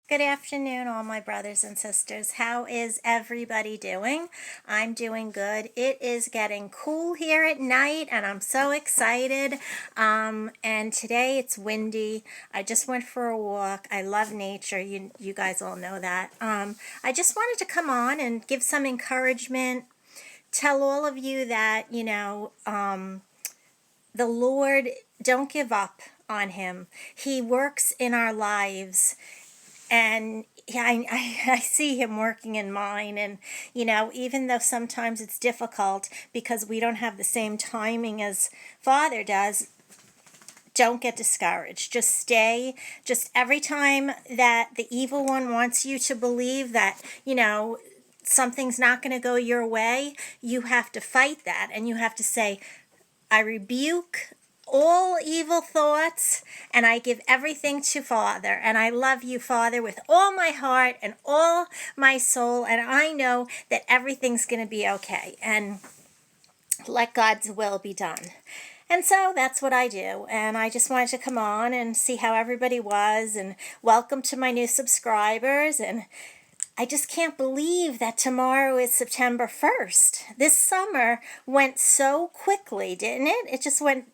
Good afternoon, all my brothers and sisters. How is everybody doing? I'm doing good. It is getting cool here at night, and I'm so excited. And today it's windy. I just went for a walk. I love nature. You guys all know that. I just wanted to come on and give some encouragement. Tell all of you that the Lord, don't give up on Him. He works in our lives, and yeah, I see him working in mine. And even though sometimes it's difficult because we don't have the same timing as Father does, don't get discouraged. Just stay. Just every time that the evil one wants you to believe that something's not going to go your way, you have to fight that, and you have to say, I rebuke all evil thoughts, and I give everything to Father. And I love you, Father, with all my heart and all my soul. And I know that everything's going to be okay. And let God's will be done. And so that's what I do. And I just wanted to come on and see how everybody was. And welcome to my new subscribers. And I just can't believe that tomorrow is September 1st. This summer went so quickly, didn't it? It just went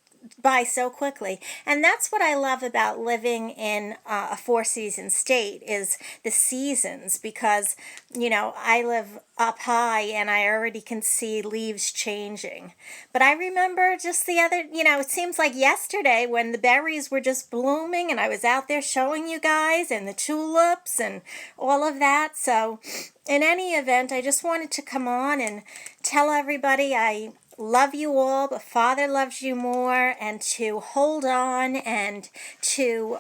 by so quickly. And that's what I love about living in a four-season state, is the seasons, because I live up high and I already can see leaves changing. But I remember just the other, it seems like yesterday when the berries were just blooming and I was out there showing you guys, and the tulips and all of that. So in any event, I just wanted to come on and tell everybody I love you all, but Father loves you more, and to hold on, and to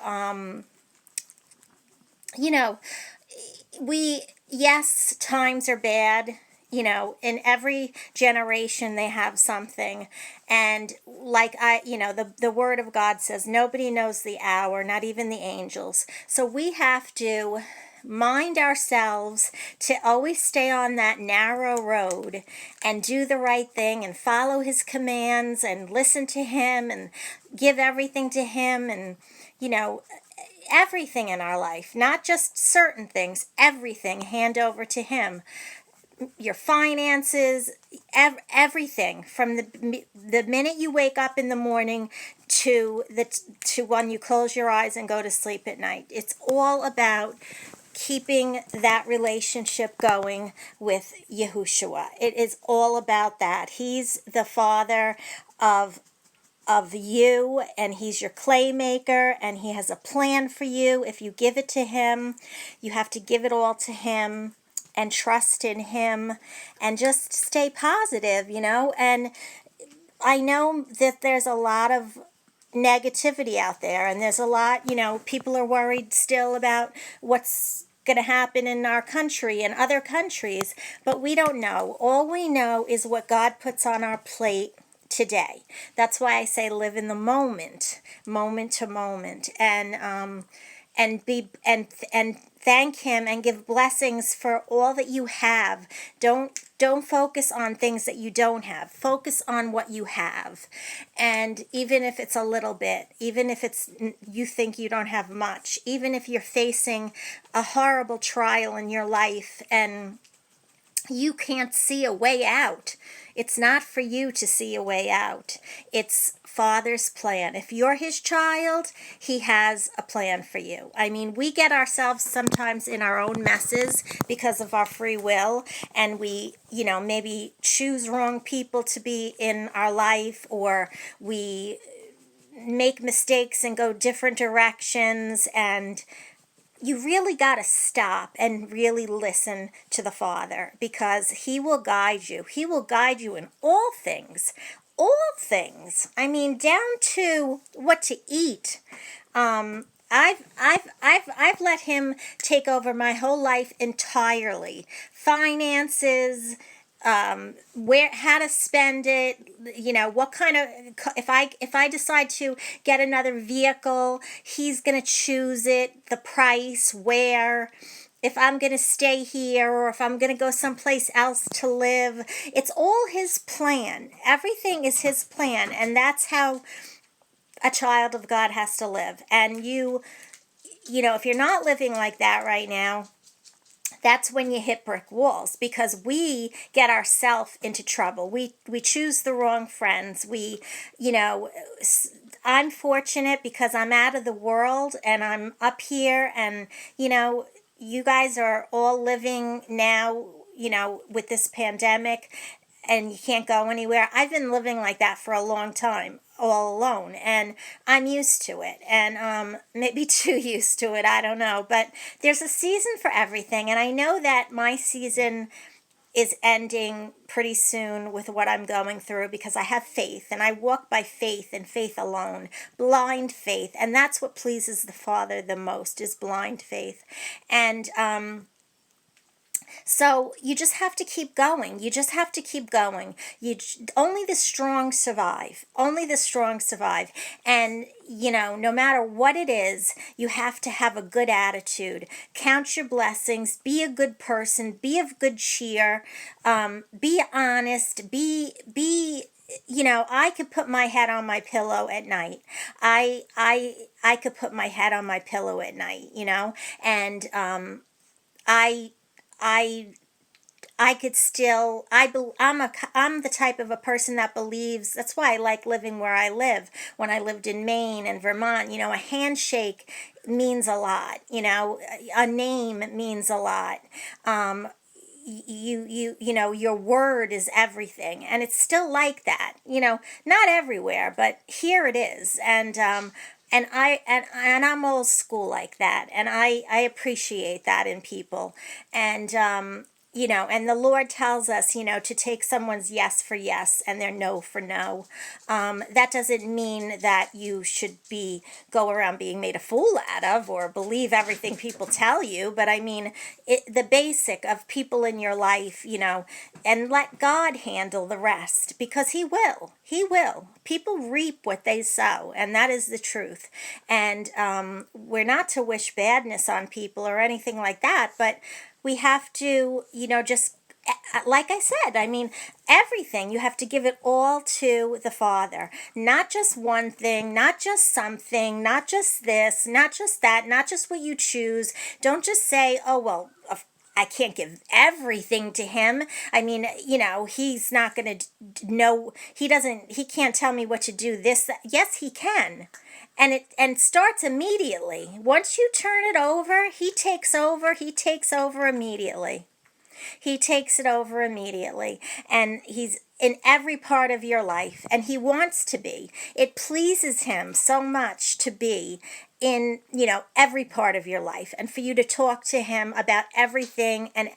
yes, times are bad. In every generation they have something. And like the word of God says, nobody knows the hour, not even the angels. So we have to mind ourselves to always stay on that narrow road and do the right thing and follow his commands and listen to him and give everything to him. And everything in our life, not just certain things, everything hand over to him. Your finances, everything, from the minute you wake up in the morning to when you close your eyes and go to sleep at night. It's all about keeping that relationship going with Yahushua. It is all about that. He's the Father of you, and he's your clay maker, and he has a plan for you. If you give it to him, you have to give it all to him and trust in him and just stay positive. And I know that there's a lot of negativity out there, and there's a lot, people are worried still about what's going to happen in our country and other countries, but we don't know. All we know is what God puts on our plate today. That's why I say live in the moment, moment to moment, and thank him and give blessings for all that you have. Don't focus on things that you don't have. Focus on what you have. And even if it's a little bit, even if it's you think you don't have much, even if you're facing a horrible trial in your life and you can't see a way out, it's not for you to see a way out. It's Father's plan. If you're his child, he has a plan for you. I mean, we get ourselves sometimes in our own messes because of our free will, and we, maybe choose wrong people to be in our life, or we make mistakes and go different directions. And you really got to stop and really listen to the Father, because he will guide you. He will guide you in all things. All things. I mean, down to what to eat. I've let him take over my whole life entirely. Finances, where, how to spend it, what kind of, if I decide to get another vehicle, he's going to choose it, the price, where, if I'm going to stay here or if I'm going to go someplace else to live. It's all his plan. Everything is his plan, and that's how a child of God has to live. And if you're not living like that right now, that's when you hit brick walls, because we get ourselves into trouble. We choose the wrong friends. I'm fortunate because I'm out of the world and I'm up here, and you guys are all living now, with this pandemic, and you can't go anywhere. I've been living like that for a long time, all alone, and I'm used to it, and maybe too used to it, I don't know. But there's a season for everything, and I know that my season is ending pretty soon with what I'm going through, because I have faith and I walk by faith and faith alone, blind faith, and that's what pleases the Father the most, is blind faith. And so you just have to keep going. You just have to keep going. Only the strong survive. Only the strong survive. And, no matter what it is, you have to have a good attitude. Count your blessings. Be a good person. Be of good cheer. Be honest. I could put my head on my pillow at night. I could put my head on my pillow at night, and I I I could still I'm the type of a person that believes. That's why I like living where I live. When I lived in Maine and Vermont, a handshake means a lot. A name means a lot. Your word is everything, and it's still like that. Not everywhere, but here it is. And I'm old school like that, and I appreciate that in people. And and the Lord tells us, to take someone's yes for yes and their no for no. That doesn't mean that you should go around being made a fool out of, or believe everything people tell you. But I mean, the basic of people in your life, and let God handle the rest, because He will. He will. People reap what they sow, and that is the truth. And we're not to wish badness on people or anything like that, but we have to, just like I said, I mean, everything, you have to give it all to the Father. Not just one thing, not just something, not just this, not just that, not just what you choose. Don't just say, oh, well, I can't give everything to Him. I mean, He's not going to know. He can't tell me what to do. Yes, He can. And starts immediately. Once you turn it over, He takes over. He takes over immediately. He takes it over immediately. And He's in every part of your life. And He wants to be. It pleases Him so much to be in, every part of your life. And for you to talk to Him about everything. And,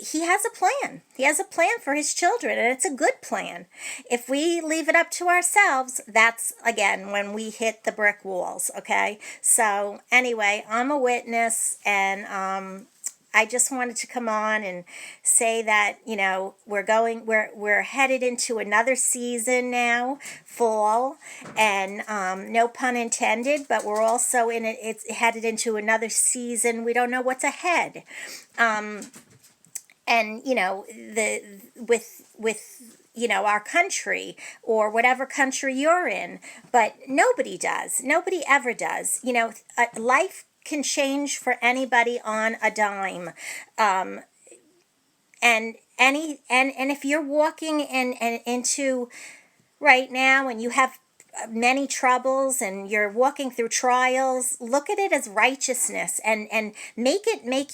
He has a plan. He has a plan for His children, and it's a good plan. If we leave it up to ourselves, that's, again, when we hit the brick walls, okay? So, anyway, I'm a witness, and I just wanted to come on and say that, we're headed into another season now, fall, and no pun intended, but we're also it's headed into another season. We don't know what's ahead. And with our country, or whatever country you're in, but nobody ever does. Life can change for anybody on a dime. And if you're walking into right now, and you have many troubles, and you're walking through trials, look at it as righteousness, and make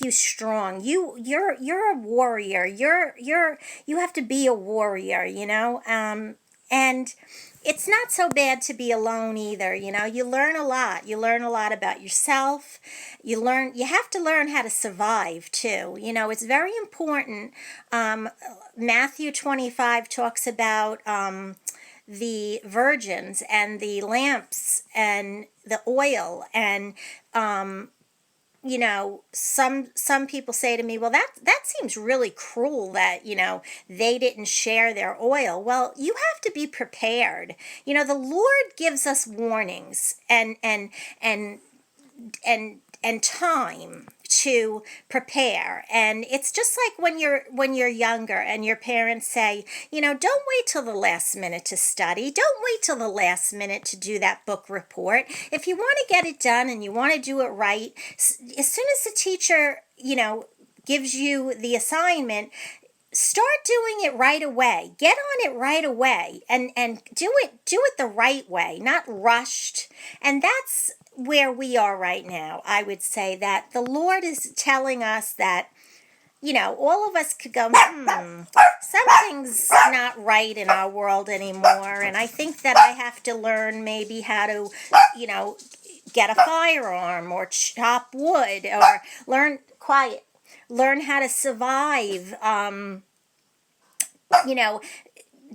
you strong. You're a warrior. You have to be a warrior, and it's not so bad to be alone either. You learn a lot. You learn a lot about yourself. You have to learn how to survive too. It's very important. Matthew 25 talks about the virgins and the lamps and the oil, and some people say to me, well, that seems really cruel that they didn't share their oil. Well, you have to be prepared. The Lord gives us warnings and time to prepare. And it's just like when you're younger and your parents say, don't wait till the last minute to study. Don't wait till the last minute to do that book report. If you want to get it done and you want to do it right, as soon as the teacher, gives you the assignment, start doing it right away. Get on it right away and do it the right way, not rushed. And that's where we are right now. I would say that the Lord is telling us that, all of us could go, something's not right in our world anymore. And I think that I have to learn maybe how to, get a firearm or chop wood or learn how to survive,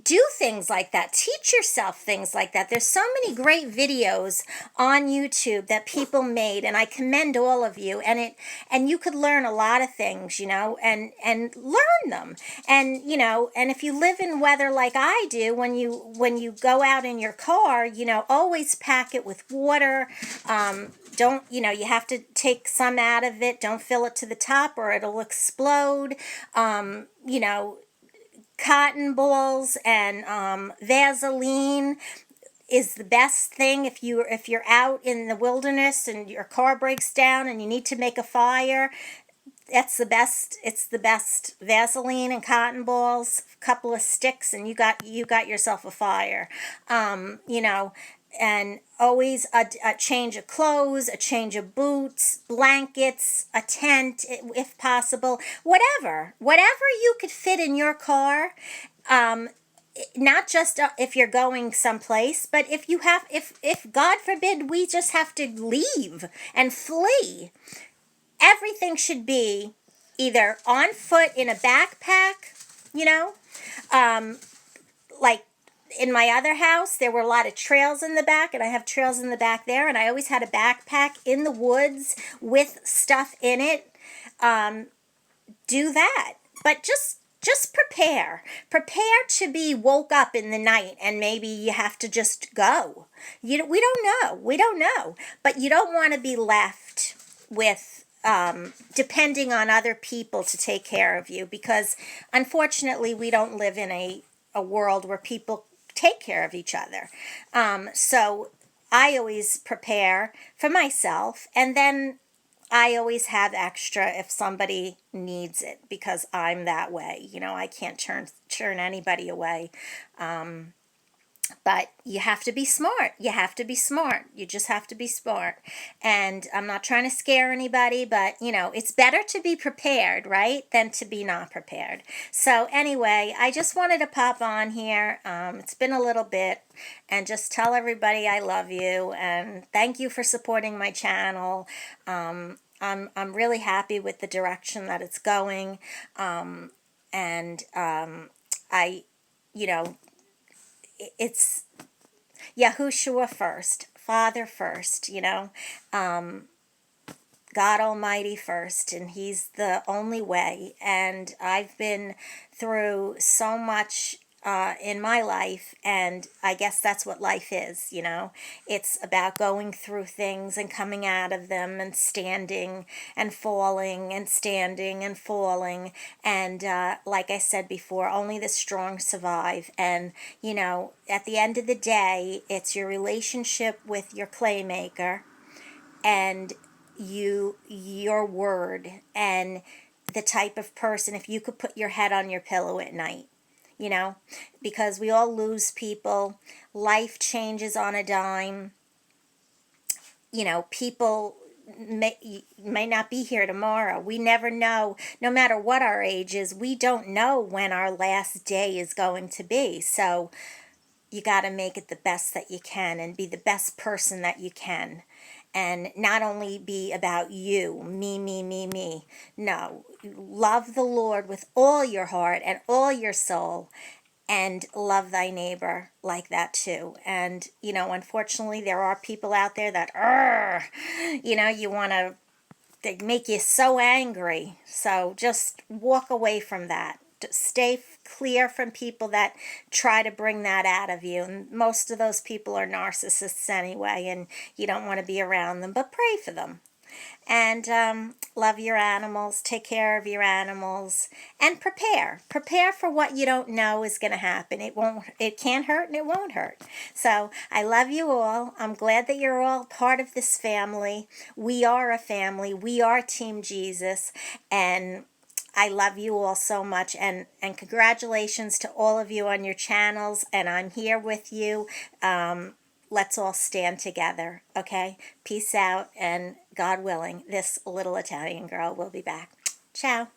do things like that. Teach yourself things like that. There's so many great videos on YouTube that people made, and I commend all of you. And you could learn a lot of things, and learn them. And and if you live in weather like I do, when you go out in your car, always pack it with water. Don't, you have to take some out of it. Don't fill it to the top or it'll explode. Cotton balls and Vaseline is the best thing if you're out in the wilderness and your car breaks down and you need to make a fire. That's the best. It's the best. Vaseline and cotton balls, a couple of sticks, and you got yourself a fire. And always a change of clothes, a change of boots, blankets, a tent, if possible, whatever you could fit in your car. Not just if you're going someplace, but if God forbid we just have to leave and flee, everything should be either on foot in a backpack, like in my other house, there were a lot of trails in the back, and I have trails in the back there, and I always had a backpack in the woods with stuff in it. Do that. But just prepare. Prepare to be woke up in the night, and maybe you have to just go. We don't know. But you don't want to be left with depending on other people to take care of you, because unfortunately we don't live in a world where people take care of each other. So I always prepare for myself, and then I always have extra if somebody needs it, because I'm that way. I can't turn anybody away. But you have to be smart. You just have to be smart. And I'm not trying to scare anybody, but, it's better to be prepared, right, than to be not prepared. So anyway, I just wanted to pop on here. It's been a little bit. And just tell everybody I love you. And thank you for supporting my channel. I'm really happy with the direction that it's going. It's Yahushua first, Father first, God Almighty first, and He's the only way. And I've been through so much in my life, and I guess that's what life is, It's about going through things and coming out of them and standing and falling and standing and falling. And like I said before, only the strong survive. And, at the end of the day, it's your relationship with your claymaker and your word and the type of person, if you could put your head on your pillow at night. Because we all lose people. Life changes on a dime. People may not be here tomorrow. We never know. No matter what our age is, we don't know when our last day is going to be. So you got to make it the best that you can and be the best person that you can. And not only be about you, me. No, love the Lord with all your heart and all your soul, and love thy neighbor like that too. And, unfortunately, there are people out there that, you want to, they make you so angry. So just walk away from that. Stay clear from people that try to bring that out of you. And most of those people are narcissists anyway, and you don't want to be around them, but pray for them. And love your animals, take care of your animals, and prepare for what you don't know is going to happen. It can't hurt and it won't hurt. So I love you all. I'm glad that you're all part of this family. We are a family. We are Team Jesus. And I love you all so much, and congratulations to all of you on your channels, and I'm here with you. Let's all stand together, okay? Peace out, and God willing, this little Italian girl will be back. Ciao.